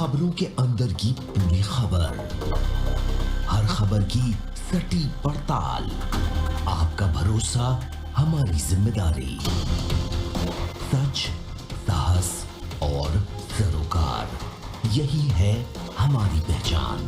खबरों के अंदर की पूरी खबर, हर खबर की सटीक पड़ताल, आपका भरोसा हमारी जिम्मेदारी। सच, साहस और सरोकार, यही है हमारी पहचान।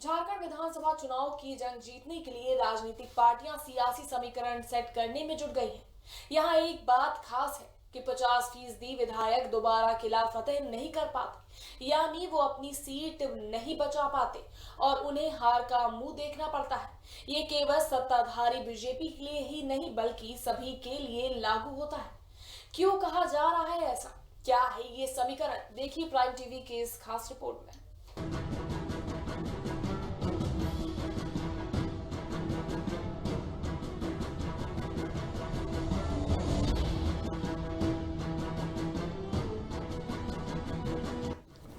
झारखंड विधानसभा चुनाव की जंग जीतने के लिए राजनीतिक पार्टियां सियासी समीकरण सेट करने में जुट गई हैं। यहाँ एक बात खास है कि 50% विधायक दोबारा किला फतेह नहीं कर पाते, यानी वो अपनी सीट नहीं बचा पाते और उन्हें हार का मुंह देखना पड़ता है। ये केवल सत्ताधारी बीजेपी के लिए ही नहीं बल्कि सभी के लिए लागू होता है। क्यों कहा जा रहा है ऐसा? क्या है ये समीकरण? देखिए प्राइम टीवी के इस खास रिपोर्ट में।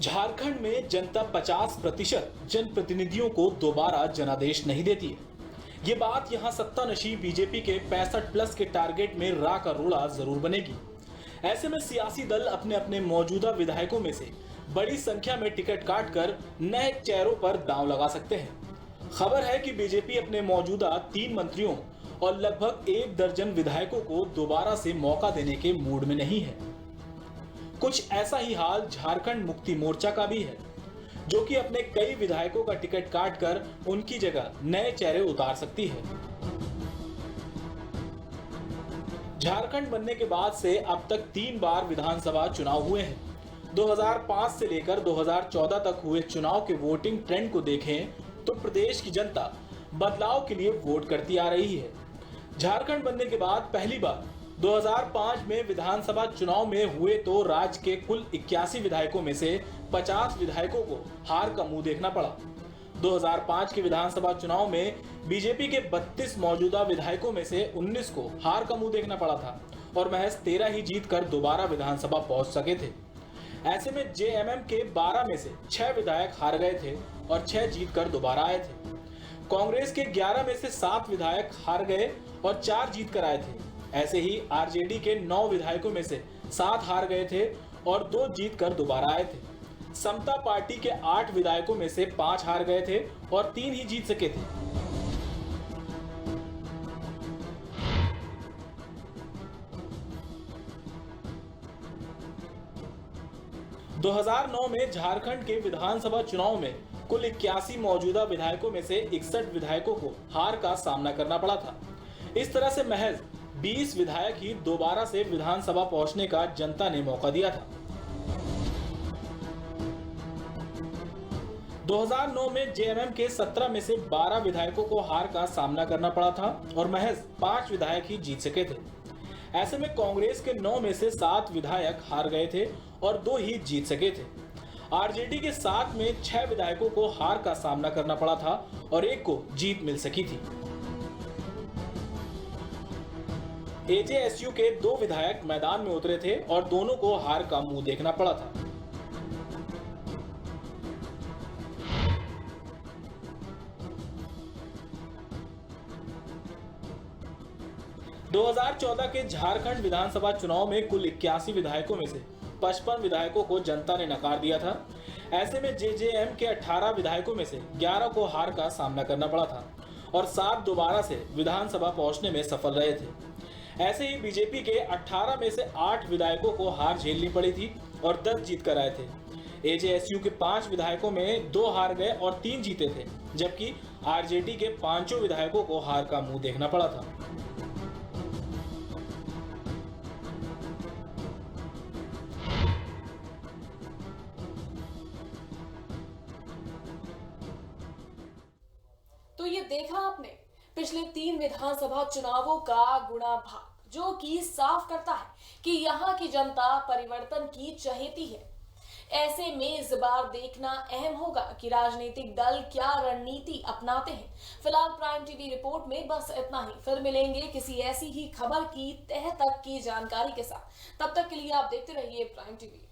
झारखंड में जनता 50% जनप्रतिनिधियों को दोबारा जनादेश नहीं देती है। ये बात यहाँ सत्तानशी बीजेपी के 65+ के टारगेट में रा का रोड़ा जरूर बनेगी। ऐसे में सियासी दल अपने अपने मौजूदा विधायकों में से बड़ी संख्या में टिकट काटकर नए चेहरों पर दांव लगा सकते हैं। खबर है कि बीजेपी अपने मौजूदा 3 मंत्रियों और लगभग 1 दर्जन विधायकों को दोबारा से मौका देने के मूड में नहीं है। कुछ ऐसा ही हाल झारखंड मुक्ति मोर्चा का भी है, जो कि अपने कई विधायकों का टिकट काटकर उनकी जगह नए चेहरे उतार सकती है। झारखंड बनने के बाद से अब तक 3 बार विधानसभा चुनाव हुए हैं। 2005 से लेकर 2014 तक हुए चुनाव के वोटिंग ट्रेंड को देखें तो प्रदेश की जनता बदलाव के लिए वोट करती आ रही है। झारखंड बनने के बाद पहली बार 2005 में विधानसभा चुनाव में हुए तो राज्य के कुल 81 विधायकों में से 50 विधायकों को हार का मुंह देखना पड़ा। 2005 के विधानसभा चुनाव में बीजेपी के 32 मौजूदा विधायकों में से 19 को हार का मुंह देखना पड़ा था और महज 13 ही जीतकर दोबारा विधानसभा पहुंच सके थे। ऐसे में जेएमएम के 12 में से 6 विधायक हार गए थे और 6 जीतकर दोबारा आए थे। कांग्रेस के 11 में से 7 विधायक हार गए और 4 जीतकर आए थे। ऐसे ही आरजेडी के 9 विधायकों में से 7 हार गए थे और 2 जीतकर दोबारा आए थे। समता पार्टी के 8 विधायकों में से 5 हार गए थे और 3 ही जीत सके थे। दो 2009 में झारखंड के विधानसभा चुनाव में कुल 81 मौजूदा विधायकों में से 61 विधायकों को हार का सामना करना पड़ा था। इस तरह से महज 20 विधायक ही दोबारा से विधानसभा पहुंचने का जनता ने मौका दिया था। 2009 में जेएमएम के 17 में से 12 विधायकों को हार का सामना करना पड़ा था और महज 5 विधायक ही जीत सके थे। ऐसे में कांग्रेस के 9 में से 7 विधायक हार गए थे और 2 ही जीत सके थे। आरजेडी के 7 में 6 विधायकों को हार का सामना करना पड़ा था और 1 को जीत मिल सकी थी। एजेएसयू के 2 विधायक मैदान में उतरे थे और दोनों को हार का मुंह देखना पड़ा था। दो 2014 के झारखंड विधानसभा चुनाव में कुल 81 विधायकों में से 55 विधायकों को जनता ने नकार दिया था। ऐसे में जेजेएम के 18 विधायकों में से 11 को हार का सामना करना पड़ा था और 7 दोबारा से विधानसभा पहुंचने में सफल रहे थे। ऐसे ही बीजेपी के 18 में से 8 विधायकों को हार झेलनी पड़ी थी और 10 जीत कर आए थे। एजेएसयू के 5 विधायकों में 2 हार गए और 3 जीते थे, जबकि आरजेडी के 5 विधायकों को हार का मुंह देखना पड़ा था। तो ये देखा आपने पिछले 3 विधानसभा चुनावों का गुणा भाग, जो कि साफ करता है कि यहाँ की जनता परिवर्तन की चहेती है। ऐसे में इस बार देखना अहम होगा कि राजनीतिक दल क्या रणनीति अपनाते हैं। फिलहाल प्राइम टीवी रिपोर्ट में बस इतना ही। फिर मिलेंगे किसी ऐसी ही खबर की तह तक की जानकारी के साथ। तब तक के लिए आप देखते रहिए प्राइम टीवी।